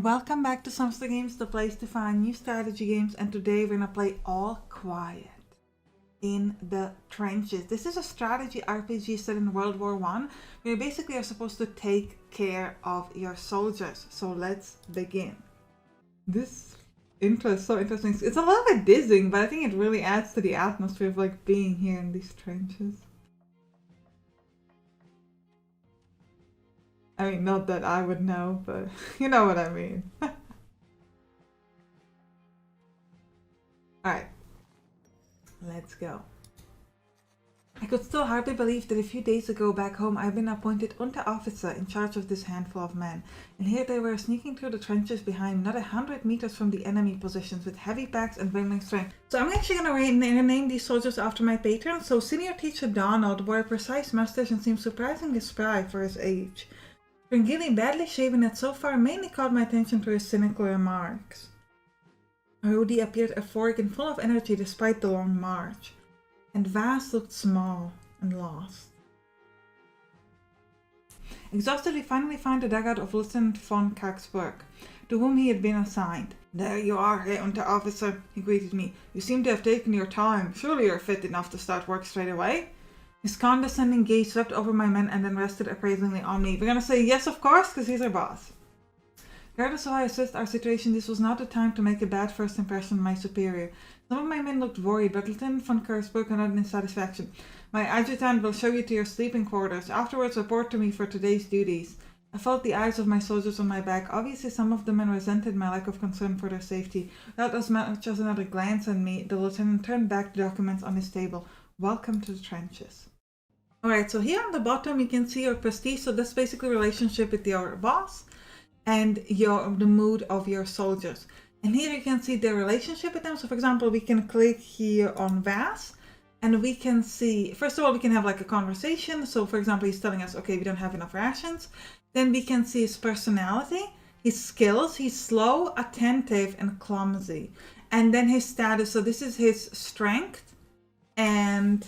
Welcome back to Sampstra Games, the place to find new strategy games, and today we're gonna play All Quiet in the Trenches. This is a strategy RPG set in World War I, where you basically are supposed to take care of your soldiers. So let's begin. This intro is so interesting. It's a little bit dizzying, but I think it really adds to the atmosphere of like being here in these trenches. I mean, not that I would know, but you know what I mean. Alright, let's go. I could still hardly believe that a few days ago back home I'd been appointed Unterofficer in charge of this handful of men, and here they were sneaking through the trenches behind, not 100 meters from the enemy positions, with heavy packs and dwindling strength. So I'm actually going to name these soldiers after my patron. So Senior Teacher Donald wore a precise mustache and seemed surprisingly spry for his age. Gilly, badly shaven, had so far mainly caught my attention through his cynical remarks. Rudy appeared euphoric and full of energy despite the long march, and Vas looked small and lost. Exhausted, we finally found the dugout of Lieutenant von Karksburg, to whom he had been assigned. "There you are, Herr Unterofficer," he greeted me. "You seem to have taken your time. Surely you're fit enough to start work straight away?" His condescending gaze swept over my men and then rested appraisingly on me. We're gonna say yes, of course, because he's our boss. Regardless of how I assessed our situation, this was not the time to make a bad first impression on my superior. Some of my men looked worried, but Lieutenant von Karksburg nodded in satisfaction. "My adjutant will show you to your sleeping quarters. Afterwards, report to me for today's duties." I felt the eyes of my soldiers on my back. Obviously, some of the men resented my lack of concern for their safety. Without as much as another glance at me, the lieutenant turned back the documents on his table. "Welcome to the trenches." Alright, so here on the bottom you can see your prestige, so that's basically relationship with your boss and the mood of your soldiers. And here you can see their relationship with them. So for example, we can click here on Vas and we can see, first of all, we can have like a conversation. So for example, he's telling us, okay, we don't have enough rations. Then we can see his personality, his skills. He's slow, attentive, and clumsy. And then his status, so this is his strength, and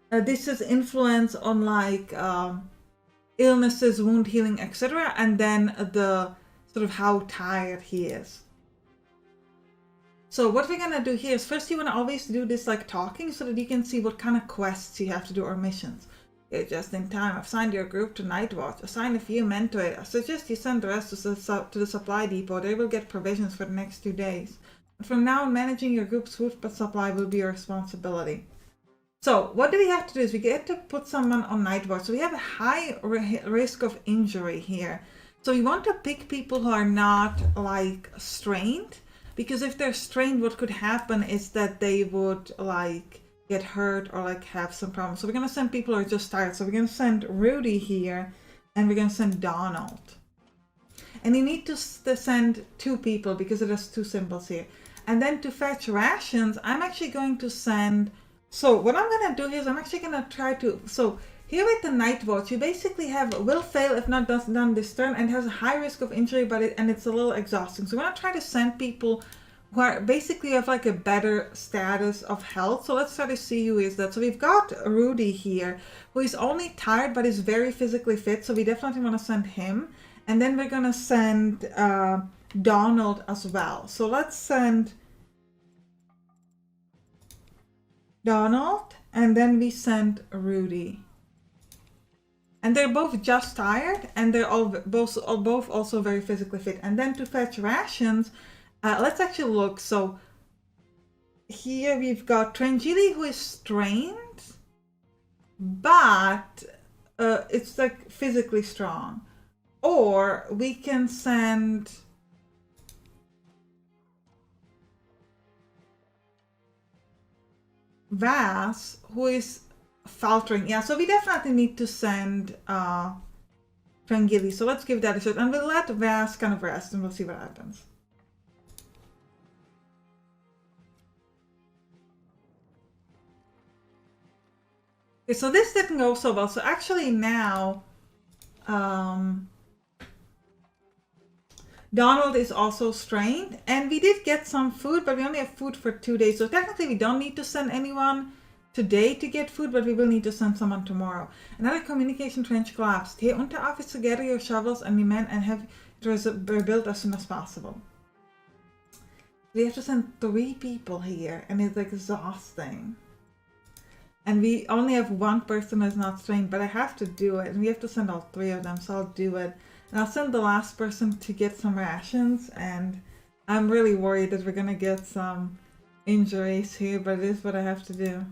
this is influence on like illnesses, wound healing, etc. And then the sort of how tired he is. So what we're gonna do here is first you wanna always do this like talking so that you can see what kind of quests you have to do or missions. "You're just in time. I've signed your group to Night Watch. Assign a few men to it. I suggest you send the rest to the supply depot. They will get provisions for the next 2 days. And from now on, managing your group's food supply will be your responsibility." So what do we have to do is we get to put someone on Night Watch. So we have a high risk of injury here. So we want to pick people who are not like strained, because if they're strained, what could happen is that they would like get hurt or like have some problems. So we're going to send people who are just tired. So we're going to send Rudy here and we're going to send Donald. And you need to send 2 people because it has 2 symbols here. And then to fetch rations, I'm actually going to send... So what I'm going to do here is I'm actually going to try to... So here with the Night Watch, you basically have will fail if not done this turn, and has a high risk of injury, and it's a little exhausting. So we're going to try to send people who are basically have like a better status of health. So let's try to see who is that. So we've got Rudy here, who is only tired but is very physically fit. So we definitely want to send him. And then we're going to send Donald as well. So let's send Donald, and then we send Rudy. And they're both just tired, and they're both also very physically fit. And then to fetch rations, let's actually look. So here we've got Trangili, who is strained, but it's like physically strong. Or we can send... Vas, who is faltering. Yeah, so we definitely need to send Trangili. So let's give that a shot. And we'll let Vas kind of rest and we'll see what happens. Okay, so this didn't go so well. So actually now Donald is also strained, and we did get some food, but we only have food for 2 days. So technically we don't need to send anyone today to get food, but we will need to send someone tomorrow. Another communication trench collapsed. "Hey, Unterofficer, gather your shovels and your men and have It was rebuilt as soon as possible. We have to send 3 people here, and it's exhausting. And we only have 1 person that's not trained, but I have to do it. And we have to send all 3 of them, so I'll do it. And I'll send the last person to get some rations, and I'm really worried that we're gonna get some injuries here, but it is what I have to do.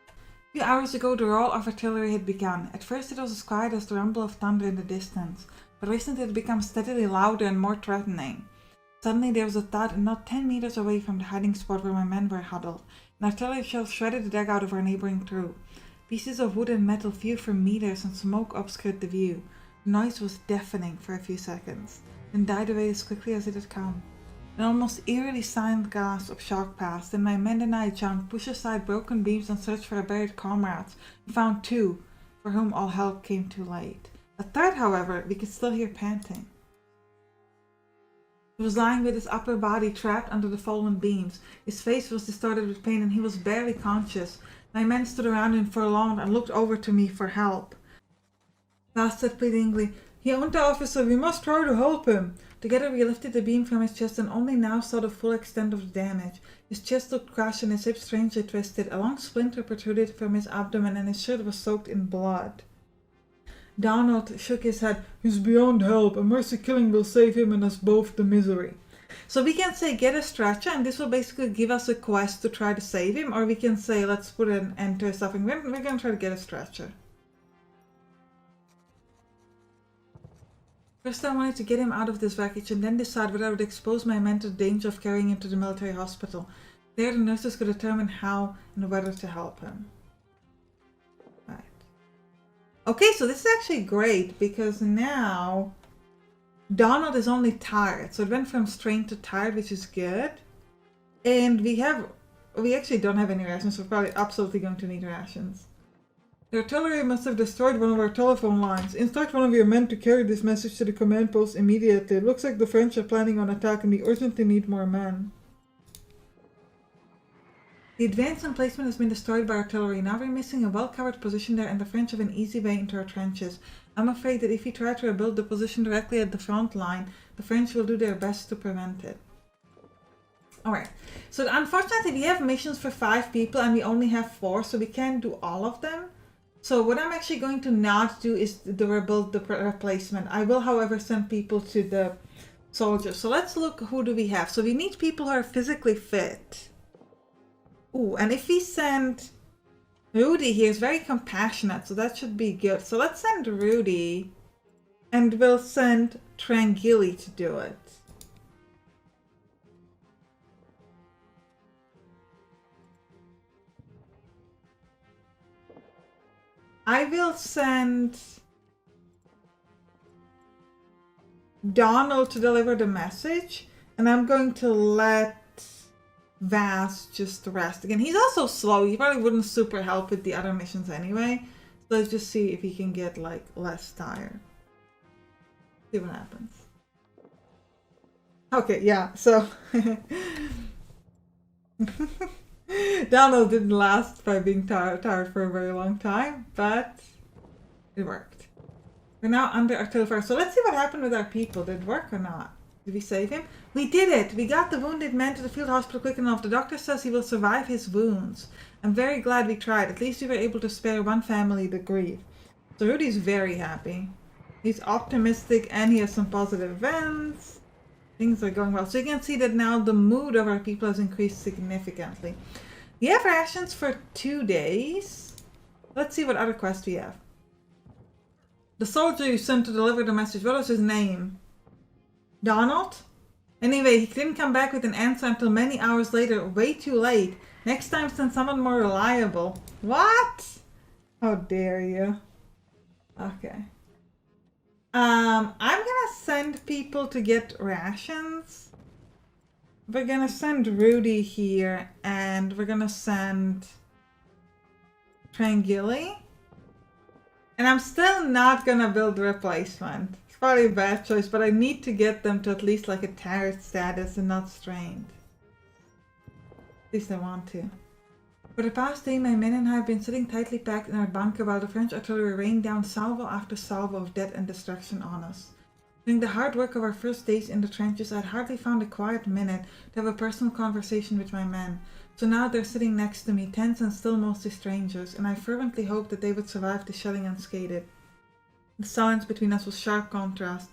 A few hours ago, the roll of artillery had begun. At first it was as quiet as the rumble of thunder in the distance, but recently it had become steadily louder and more threatening. Suddenly there was a thud, and not 10 meters away from the hiding spot where my men were huddled, an artillery shell shredded the dugout of our neighboring troop. Pieces of wood and metal flew for meters, and smoke obscured the view. The noise was deafening for a few seconds, then died away as quickly as it had come. An almost eerily silent gasp of shock passed, and my men and I jumped, pushed aside broken beams, and searched for our buried comrades. We found 2, for whom all help came too late. A third, however, we could still hear panting. He was lying with his upper body trapped under the fallen beams. His face was distorted with pain, and he was barely conscious. My men stood around him for long and looked over to me for help. Last said pleadingly, "He owned the officer, we must try to help him." Together we lifted the beam from his chest and only now saw the full extent of the damage. His chest looked crushed and his hips strangely twisted. A long splinter protruded from his abdomen and his shirt was soaked in blood. Donald shook his head. "He's beyond help. A mercy killing will save him and us both the misery." So we can say get a stretcher, and this will basically give us a quest to try to save him, or we can say let's put an end to his suffering. We're going to try to get a stretcher. First I wanted to get him out of this wreckage and then decide whether I would expose my men to the danger of carrying him to the military hospital. There the nurses could determine how and whether to help him. Right. Okay, so this is actually great because now Donald is only tired. So it went from strained to tired, which is good. And we actually don't have any rations, so we're probably absolutely going to need rations. "The artillery must have destroyed one of our telephone lines. Instruct one of your men to carry this message to the command post immediately. It looks like the French are planning on attack and we urgently need more men." "The advanced emplacement has been destroyed by artillery. Now we're missing a well-covered position there and the French have an easy way into our trenches. I'm afraid that if we try to rebuild the position directly at the front line, the French will do their best to prevent it." Alright, so unfortunately we have missions for 5 people and we only have 4, so we can't do all of them. So what I'm actually going to not do is the rebuild the replacement. I will, however, send people to the soldiers. So let's look, who do we have? So we need people who are physically fit. Ooh, and if we send Rudy, he is very compassionate, so that should be good. So let's send Rudy, and we'll send Tranquilli to do it. I will send Donald to deliver the message, and I'm going to let Vas just rest. Again, he's also slow. He probably wouldn't super help with the other missions anyway. So let's just see if he can get like less tired. See what happens. Okay, yeah, so Donald didn't last by being tired for a very long time, but it worked. We're now under artillery fire. So let's see what happened with our people. Did it work or not? Did we save him? We did it! We got the wounded man to the field hospital quick enough. The doctor says he will survive his wounds. I'm very glad we tried. At least we were able to spare one family the grief. So Rudy's very happy. He's optimistic and he has some positive events. Things are going well. So you can see that now the mood of our people has increased significantly. We have rations for 2 days. Let's see what other quests we have. The soldier you sent to deliver the message, what was his name? Donald? Anyway, he didn't come back with an answer until many hours later. Way too late. Next time send someone more reliable. What? How dare you? Okay. I'm gonna send people to get rations. We're gonna send Rudy here, and we're gonna send Tranquilli. And I'm still not gonna build a replacement. It's probably a bad choice, but I need to get them to at least like a tired status and not strained. At least I want to. For the past day, my men and I have been sitting tightly packed in our bunker while the French artillery rained down salvo after salvo of death and destruction on us. During the hard work of our first days in the trenches, I'd hardly found a quiet minute to have a personal conversation with my men. So now they're sitting next to me, tense and still mostly strangers, and I fervently hoped that they would survive the shelling unscathed. The silence between us was sharp contrast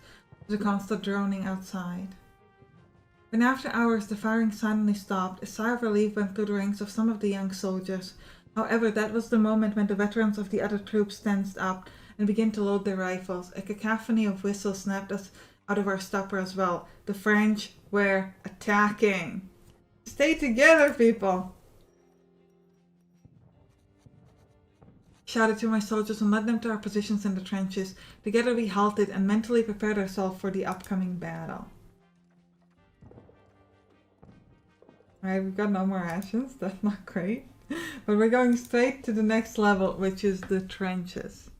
to the constant droning outside. When after hours the firing suddenly stopped, a sigh of relief went through the ranks of some of the young soldiers. However, that was the moment when the veterans of the other troops tensed up and began to load their rifles. A cacophony of whistles snapped us out of our stupor as well. The French were attacking. Stay together, people! Shouted to my soldiers and led them to our positions in the trenches. Together we halted and mentally prepared ourselves for the upcoming battle. Alright, we've got no more rations. That's not great. But we're going straight to the next level, which is the trenches.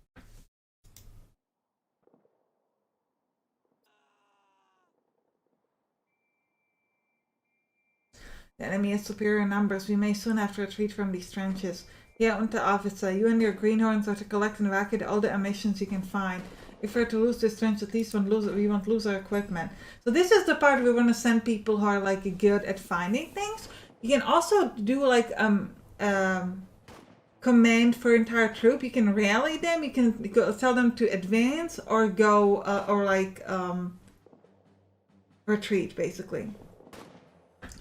The enemy has superior numbers. We may soon have to retreat from these trenches. Yeah, Unterofficer, you and your greenhorns are to collect and evacuate all the ammunition you can find. If we're to lose this trench, at least we won't lose our equipment. So this is the part where we want to send people who are like good at finding things. You can also do like command for entire troop. You can rally them. You can tell them to advance or go retreat, basically.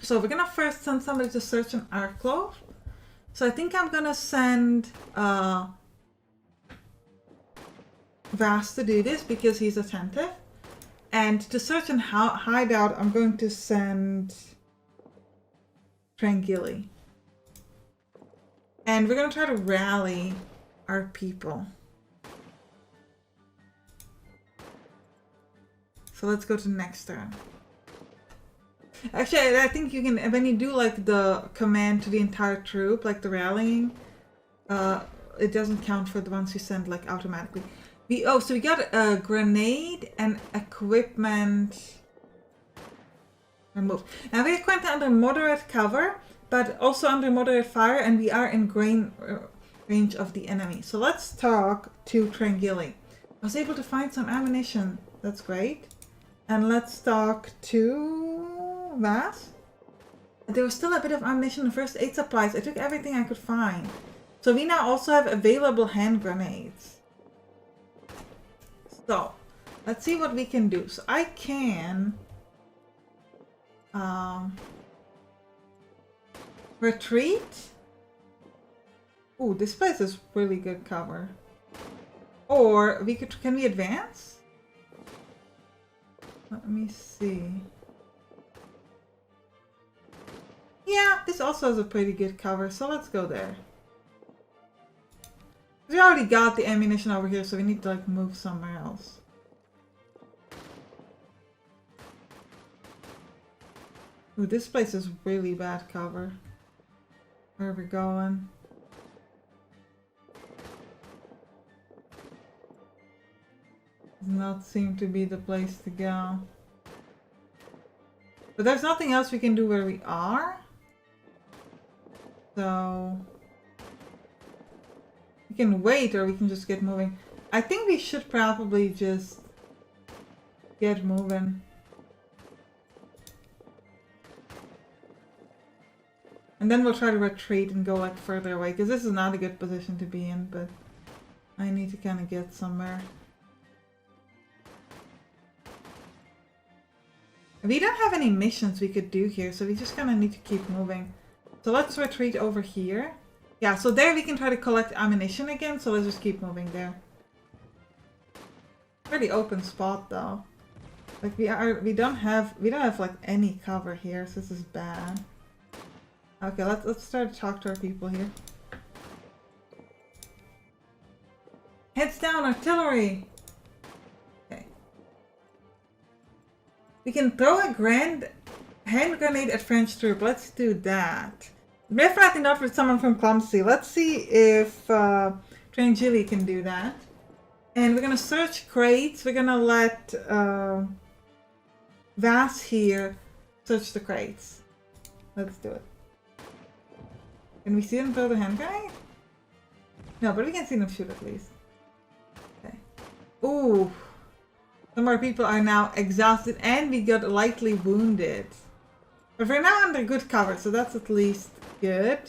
So we're gonna first send somebody to search an Arklov. So I think I'm gonna send Vas to do this because he's attentive. And to search an hideout, I'm going to send Trangili. And we're gonna try to rally our people. So let's go to the next turn. Actually, I think you can, when you do like the command to the entire troop, like the rallying, it doesn't count for the ones you send like automatically. So we got a grenade and equipment removed. Now we're currently under moderate cover, but also under moderate fire, and we are in range of the enemy. So let's talk to Trangili. I was able to find some ammunition. That's great. And let's talk to Vas. There was still a bit of ammunition and first aid supplies. I took everything I could find. So we now also have available hand grenades. So let's see what we can do. So I can retreat. Ooh, this place is really good cover. Or can we advance? Let me see. Yeah, this also has a pretty good cover, so let's go there. We already got the ammunition over here, so we need to like move somewhere else. Ooh, this place is really bad cover. Where are we going? Does not seem to be the place to go. But there's nothing else we can do where we are. So we can wait or we can just get moving. I think we should probably just get moving. And then we'll try to retreat and go like further away, because this is not a good position to be in, but I need to kind of get somewhere. We don't have any missions we could do here, so we just kind of need to keep moving. So let's retreat over here. Yeah, so there we can try to collect ammunition again, so let's just keep moving there. Pretty open spot though. Like we don't have like any cover here, so this is bad. Okay, let's start to talk to our people here. Heads down, artillery! Okay. We can throw a hand grenade at French troop. Let's do that. Definitely not with someone from Clumsy. Let's see if Trangili can do that. And we're gonna search crates. We're gonna let Vas here search the crates. Let's do it. Can we see them throw the hand grenade? No, but we can see them shoot at least. Okay. Ooh. Some more people are now exhausted and we got lightly wounded. But we're now under good cover, so that's at least good.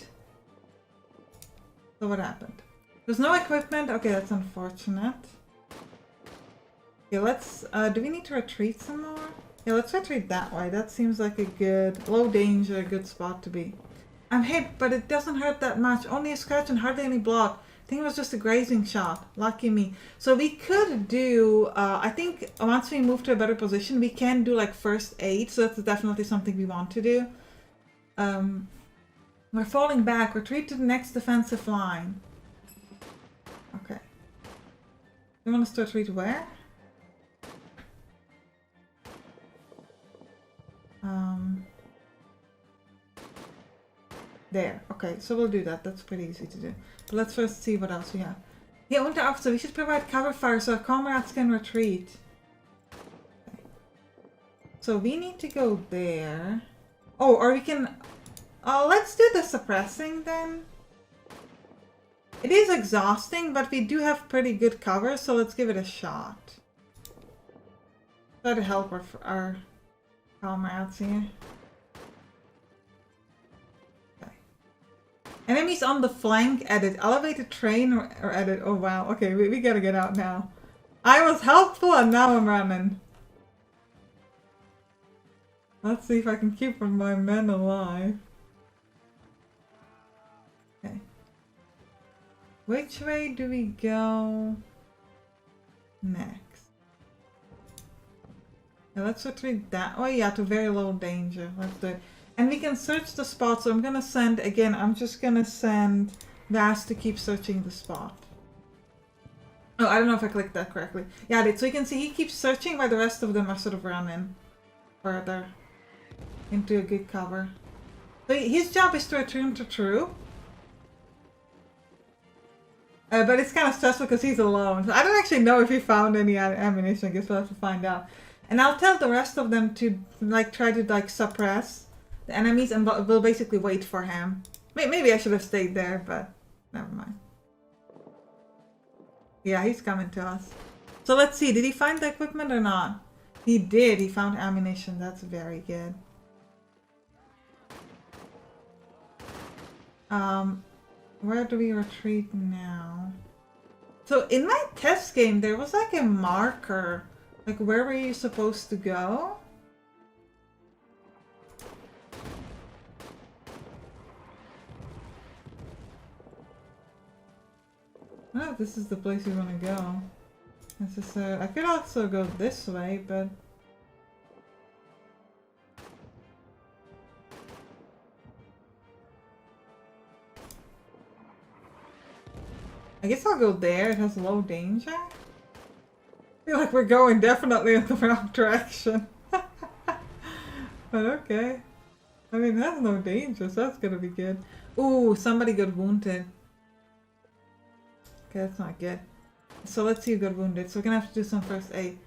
So what happened? There's no equipment. Okay, that's unfortunate. Okay, let's... do we need to retreat some more? Yeah, let's retreat that way. That seems like a good... low danger, good spot to be. I'm hit, but it doesn't hurt that much. Only a scratch and hardly any blood. I think it was just a grazing shot. Lucky me. So we could do... I think once we move to a better position, we can do like first aid. So that's definitely something we want to do. We're falling back. Retreat to the next defensive line. Okay. You want us to retreat where? There. Okay, so we'll do that. That's pretty easy to do. But let's first see what else we have. Yeah, Winter Officer, we should provide cover fire so our comrades can retreat. Okay. So we need to go there. Oh, or we can... Oh, let's do the suppressing then. It is exhausting, but we do have pretty good cover, so let's give it a shot. Try to help our comrades here. Okay. Enemies on the flank, edit. Elevated train or edit. Oh wow, okay, we gotta get out now. I was helpful and now I'm running. Let's see if I can keep my men alive. Okay. Which way do we go next? Yeah, let's retreat that way. Yeah, to very low danger. Let's do it. And we can search the spot. So I'm gonna send, again, I'm just gonna send Vas to keep searching the spot. Oh, I don't know if I clicked that correctly. Yeah, I did. So you can see he keeps searching while the rest of them are sort of running further into a good cover. So his job is to return to true. But it's kind of stressful because he's alone. So I don't actually know if he found any ammunition. I guess we'll have to find out. And I'll tell the rest of them to like try to like suppress the enemies, and we'll basically wait for him. Maybe I should have stayed there, but never mind. Yeah, he's coming to us. So let's see. Did he find the equipment or not? He did. He found ammunition. That's very good. Where do we retreat now? So in my test game, there was like a marker. Like, where were you supposed to go? Oh, this is the place we want to go. I could also go this way, but... I guess I'll go there. It has low danger. I feel like we're going definitely in the wrong direction. But okay. I mean, that's no danger, so that's gonna be good. Ooh, somebody got wounded. Okay, that's not good. So let's see who got wounded. So we're gonna have to do some first aid.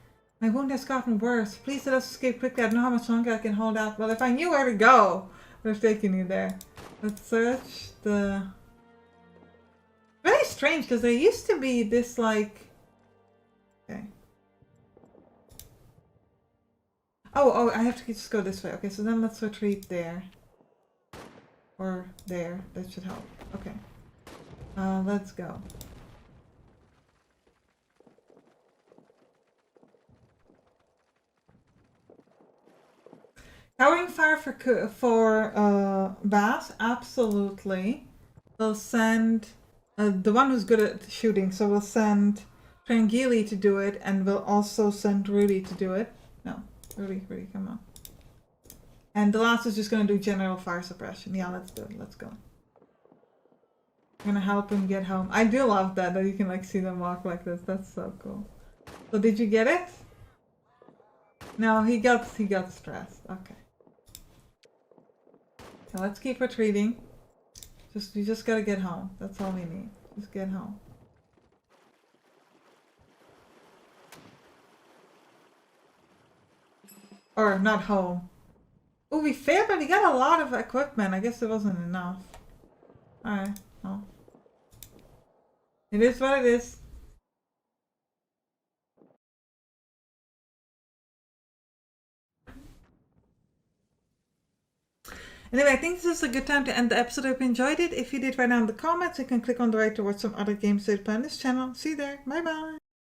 My wound has gotten worse. Please let us escape quickly. I don't know how much longer I can hold out. Well, if I knew where to go, I would have taken you there. Let's search the... Very strange, because there used to be this, like... Okay. Oh, I have to just go this way. Okay, so then let's retreat there. Or there. That should help. Okay. Let's go. Covering fire for Bass? Absolutely. We'll send... the one who's good at shooting, so we'll send Trangili to do it, and we'll also send Rudy to do it. No, Rudy, come on. And the last is just gonna do general fire suppression. Yeah, let's do it. Let's go. I'm gonna help him get home. I do love that you can like see them walk like this. That's so cool. So did you get it? No, he got stressed. Okay. So let's keep retreating. We just gotta get home. That's all we need. Just get home. Or not home. Oh, we failed, but we got a lot of equipment. I guess it wasn't enough. Alright, well. It is what it is. Anyway, I think this is a good time to end the episode. I hope you enjoyed it. If you did, write down in the comments. You can click on the right to watch some other games that play on this channel. See you there. Bye bye.